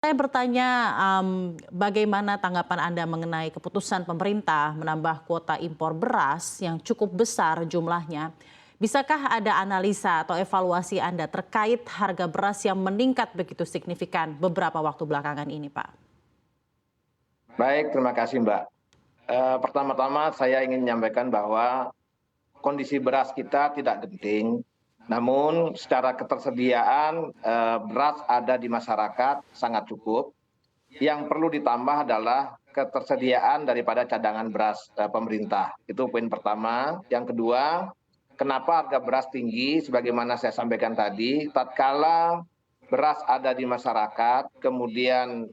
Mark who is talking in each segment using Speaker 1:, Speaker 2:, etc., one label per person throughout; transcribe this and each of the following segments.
Speaker 1: Saya bertanya, bagaimana tanggapan Anda mengenai keputusan pemerintah menambah kuota impor beras yang cukup besar jumlahnya? Bisakah ada analisa atau evaluasi Anda terkait harga beras yang meningkat begitu signifikan beberapa waktu belakangan ini, Pak?
Speaker 2: Baik, terima kasih Mbak. Pertama-tama saya ingin menyampaikan bahwa kondisi beras kita tidak genting, namun secara ketersediaan beras ada di masyarakat sangat cukup. Yang perlu ditambah adalah ketersediaan daripada cadangan beras pemerintah. Itu poin pertama. Yang kedua, kenapa harga beras tinggi? Sebagaimana saya sampaikan tadi, tatkala beras ada di masyarakat, kemudian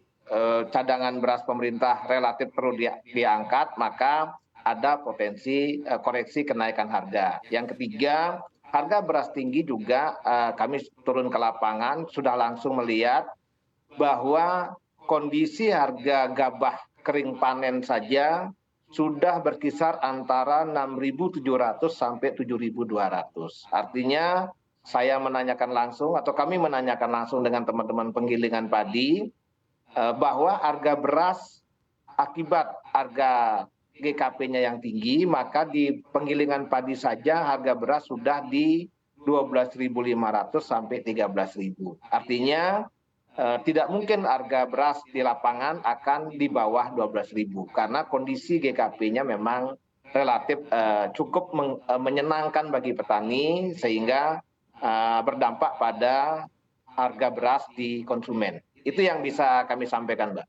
Speaker 2: cadangan beras pemerintah relatif perlu diangkat, maka ada potensi koreksi kenaikan harga. Yang ketiga, harga beras tinggi juga kami turun ke lapangan sudah langsung melihat bahwa kondisi harga gabah kering panen saja sudah berkisar antara 6.700 sampai 7.200. Artinya saya menanyakan langsung atau kami menanyakan langsung dengan teman-teman penggilingan padi bahwa harga beras akibat harga GKP-nya yang tinggi, maka di penggilingan padi saja harga beras sudah di 12.500 sampai 13.000. Artinya tidak mungkin harga beras di lapangan akan di bawah 12.000 karena kondisi GKP-nya memang relatif cukup menyenangkan bagi petani sehingga berdampak pada harga beras di konsumen. Itu yang bisa kami sampaikan, Mbak.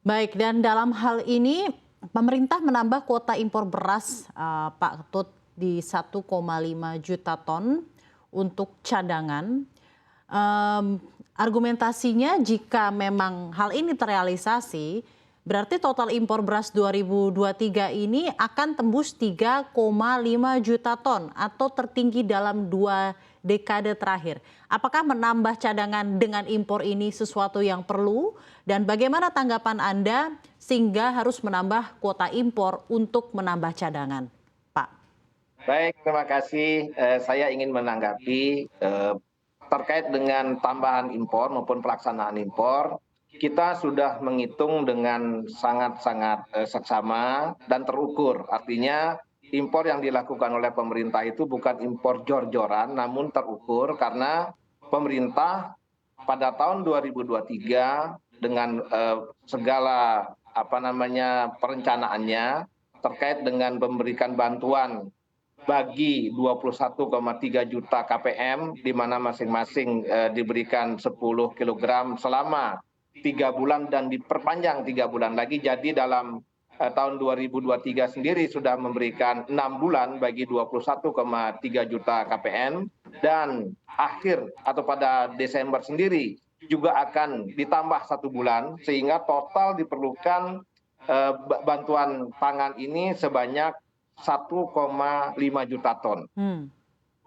Speaker 1: Baik, dan dalam hal ini pemerintah menambah kuota impor beras, Pak Ketut, di 1,5 juta ton untuk cadangan. Argumentasinya jika memang hal ini terrealisasi, berarti total impor beras 2023 ini akan tembus 3,5 juta ton atau tertinggi dalam 2 dekade terakhir. Apakah menambah cadangan dengan impor ini sesuatu yang perlu? Dan bagaimana tanggapan Anda sehingga harus menambah kuota impor untuk menambah cadangan, Pak?
Speaker 2: Baik, terima kasih. Saya ingin menanggapi terkait dengan tambahan impor maupun pelaksanaan impor. Kita sudah menghitung dengan sangat-sangat seksama dan terukur. Artinya impor yang dilakukan oleh pemerintah itu bukan impor jor-joran, namun terukur karena pemerintah pada tahun 2023 dengan segala perencanaannya terkait dengan memberikan bantuan bagi 21,3 juta KPM, di mana masing-masing diberikan 10 kg selama 3 bulan dan diperpanjang 3 bulan lagi. Jadi dalam tahun 2023 sendiri sudah memberikan 6 bulan bagi 21,3 juta KPM, dan akhir atau pada Desember sendiri juga akan ditambah 1 bulan, sehingga total diperlukan bantuan pangan ini sebanyak 1,5 juta ton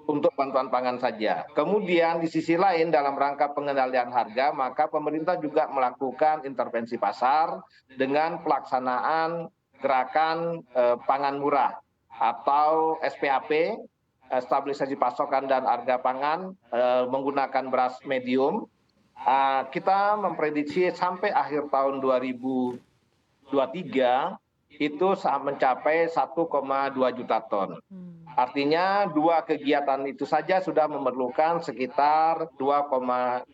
Speaker 2: untuk bantuan pangan saja. Kemudian di sisi lain dalam rangka pengendalian harga, maka pemerintah juga melakukan intervensi pasar dengan pelaksanaan gerakan pangan murah atau SPAP, stabilisasi pasokan dan harga pangan, menggunakan beras medium. Kita memprediksi sampai akhir tahun 2023 itu mencapai 1,2 juta ton. Artinya 2 kegiatan itu saja sudah memerlukan sekitar 2,7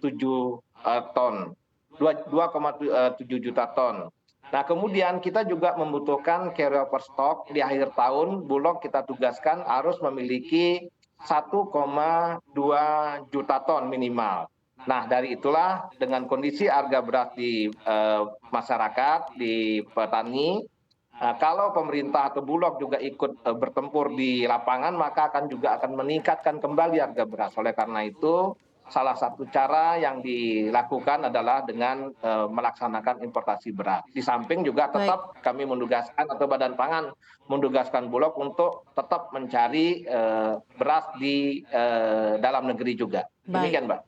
Speaker 2: ton, 2,7 juta ton. Nah, kemudian kita juga membutuhkan carryover stock di akhir tahun. Bulog kita tugaskan harus memiliki 1,2 juta ton minimal. Nah, dari itulah dengan kondisi harga beras di masyarakat, di petani, kalau pemerintah atau Bulog juga ikut bertempur di lapangan, maka juga akan meningkatkan kembali harga beras. Oleh karena itu, salah satu cara yang dilakukan adalah dengan melaksanakan importasi beras. Di samping juga tetap kami menugaskan atau Badan Pangan menugaskan Bulog untuk tetap mencari beras di dalam negeri juga. Demikian, Mbak.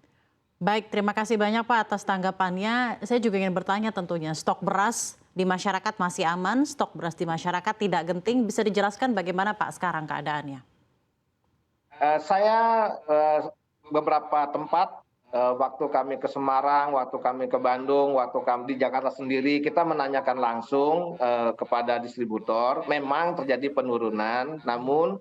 Speaker 1: Baik, terima kasih banyak Pak atas tanggapannya. Saya juga ingin bertanya tentunya, stok beras di masyarakat masih aman, stok beras di masyarakat tidak genting. Bisa dijelaskan bagaimana Pak sekarang keadaannya?
Speaker 2: Saya beberapa tempat waktu kami ke Semarang, waktu kami ke Bandung, waktu kami di Jakarta sendiri, kita menanyakan langsung kepada distributor, memang terjadi penurunan, namun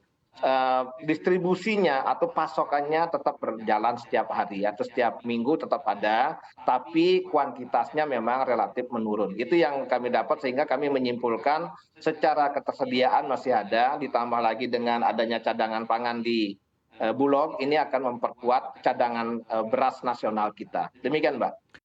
Speaker 2: distribusinya atau pasokannya tetap berjalan setiap hari atau setiap minggu tetap ada, tapi kuantitasnya memang relatif menurun. Itu yang kami dapat sehingga kami menyimpulkan secara ketersediaan masih ada, ditambah lagi dengan adanya cadangan pangan di Bulog, ini akan memperkuat cadangan beras nasional kita. Demikian, Mbak.